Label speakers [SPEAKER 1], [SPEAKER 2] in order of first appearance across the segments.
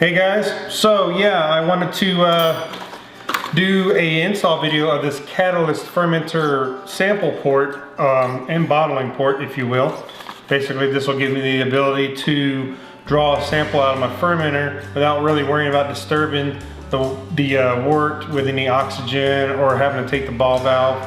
[SPEAKER 1] Hey guys, so yeah, I wanted to do a install video of this Catalyst fermenter sample port and bottling port, if you will. Basically, this will give me the ability to draw a sample out of my fermenter without really worrying about disturbing the wort with any oxygen or having to take the ball valve,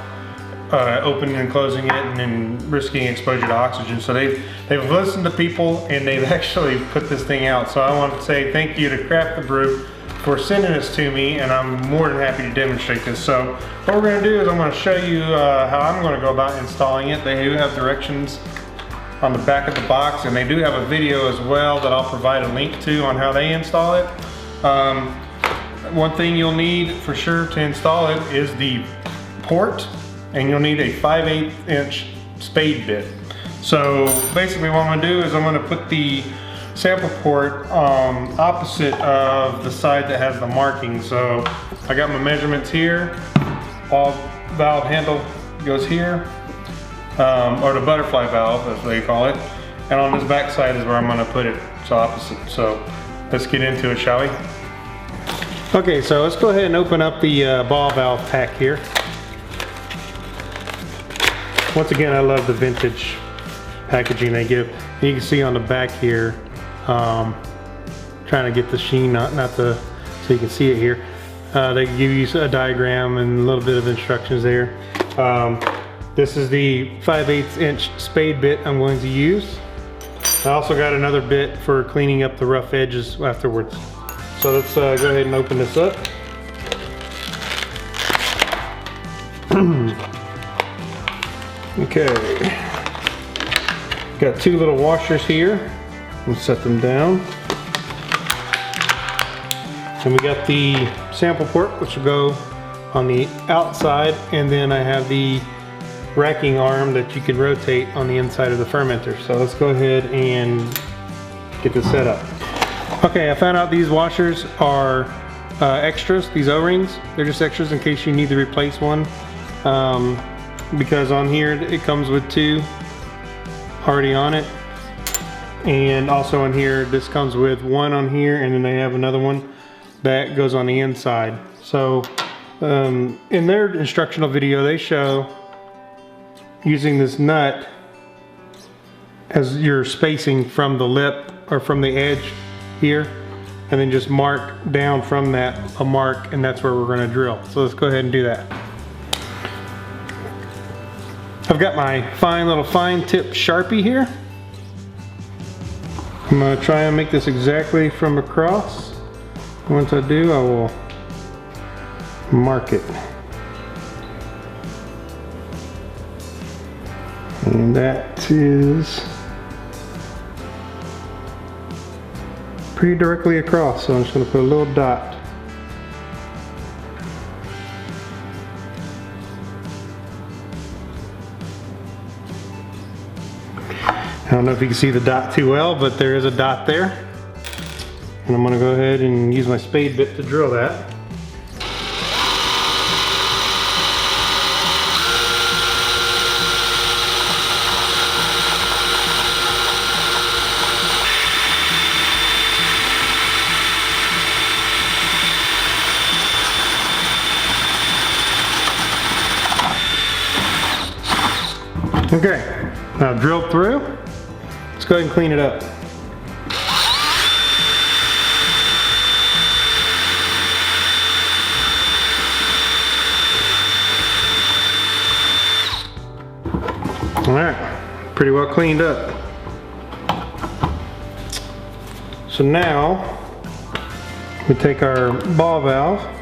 [SPEAKER 1] opening and closing it, and then risking exposure to oxygen. So they've listened to people and they've actually put this thing out. So I want to say thank you to Craft the Brew for sending this to me, and I'm more than happy to demonstrate this. So what we're going to do is I'm going to show you how I'm going to go about installing it. They do have directions on the back of the box, and they do have a video as well that I'll provide a link to on how they install it. One thing you'll need for sure to install it is the port, and you'll need a 5/8 inch spade bit. So basically what I'm going to do is I'm going to put the sample port opposite of the side that has the marking. So I got my measurements here. All valve handle goes here, or the butterfly valve as they call it. And on this back side is where I'm going to put it. It's opposite. So let's get into it, shall we? Okay, so let's go ahead and open up the ball valve pack here. Once again, I love the vintage packaging they give. And you can see on the back here, trying to get the sheen, so you can see it here. They give you a diagram and a little bit of instructions there. This is the 5/8 inch spade bit I'm going to use. I also got another bit for cleaning up the rough edges afterwards. So let's go ahead and open this up. Okay, got two little washers here. We'll set them down. And we got the sample port, which will go on the outside, and then I have the racking arm that you can rotate on the inside of the fermenter. So let's go ahead and get this set up. Okay, I found out these washers are extras, these O-rings. They're just extras in case you need to replace one. Because on here it comes with two already on it, and also on here this comes with one on here, and then they have another one that goes on the inside. So in their instructional video they show using this nut as your spacing from the lip or from the edge here, and then just mark down from that a mark, and that's where we're going to drill. So let's go ahead and do that. I've got my fine tip Sharpie here. I'm going to try and make this exactly from across. Once I do, I will mark it. And that is pretty directly across, so I'm just going to put a little dot. I don't know if you can see the dot too well, but there is a dot there. And I'm going to go ahead and use my spade bit to drill that. Okay, now drilled through. Let's go ahead and clean it up. All right, pretty well cleaned up. So now we take our ball valve,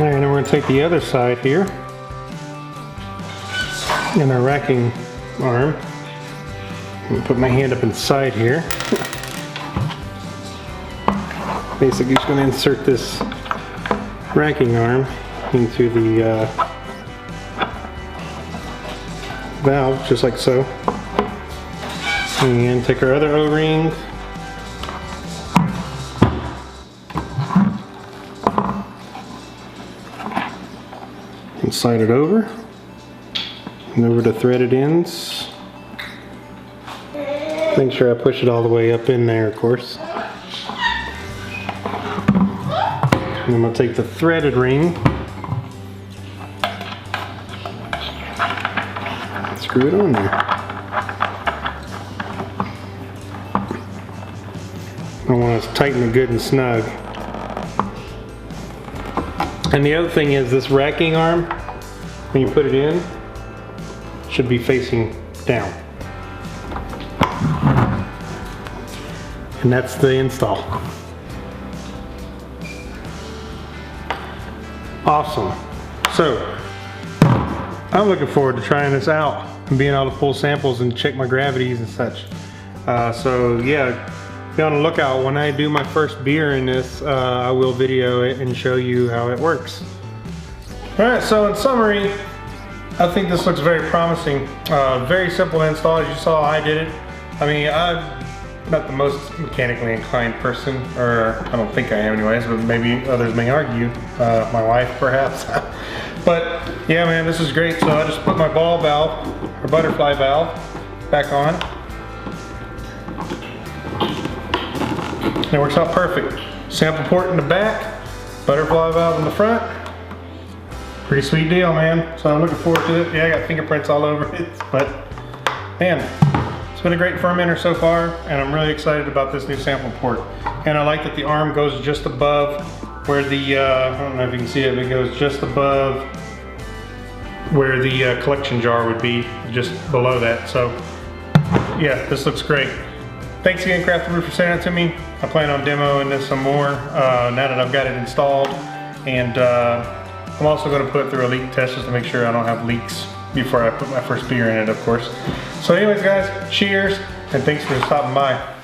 [SPEAKER 1] and then we're going to take the other side here and our racking arm. I'm going to put my hand up inside here. Basically just going to insert this racking arm into the valve, just like so. And take our other O-ring, and slide it over and over the threaded ends. Make sure I push it all the way up in there, of course. And I'm going to take the threaded ring, screw it on there. I want to tighten it good and snug. And the other thing is this racking arm, when you put it in, should be facing down. And that's the install. Awesome. So, I'm looking forward to trying this out and being able to pull samples and check my gravities and such. So yeah, be on the lookout. When I do my first beer in this, I will video it and show you how it works. Alright, so in summary, I think this looks very promising. Very simple install. As you saw, I did it. I mean, I'm not the most mechanically inclined person, or I don't think I am anyways, but maybe others may argue. My wife perhaps. But yeah, man, this is great. So I just put my ball valve, or butterfly valve, back on. And it works out perfect. Sample port in the back, butterfly valve in the front. Pretty sweet deal, man. So I'm looking forward to it. Yeah, I got fingerprints all over it, but man, it's been a great fermenter so far, and I'm really excited about this new sample port. And I like that the arm goes just above where the, I don't know if you can see it, but it goes just above where the collection jar would be, just below that. So yeah, this looks great. Thanks again, Crafty Brew, for sending it to me. I plan on demoing this some more now that I've got it installed. And I'm also going to put it through a leak test just to make sure I don't have leaks before I put my first beer in it, of course. So anyways, guys, cheers, and thanks for stopping by.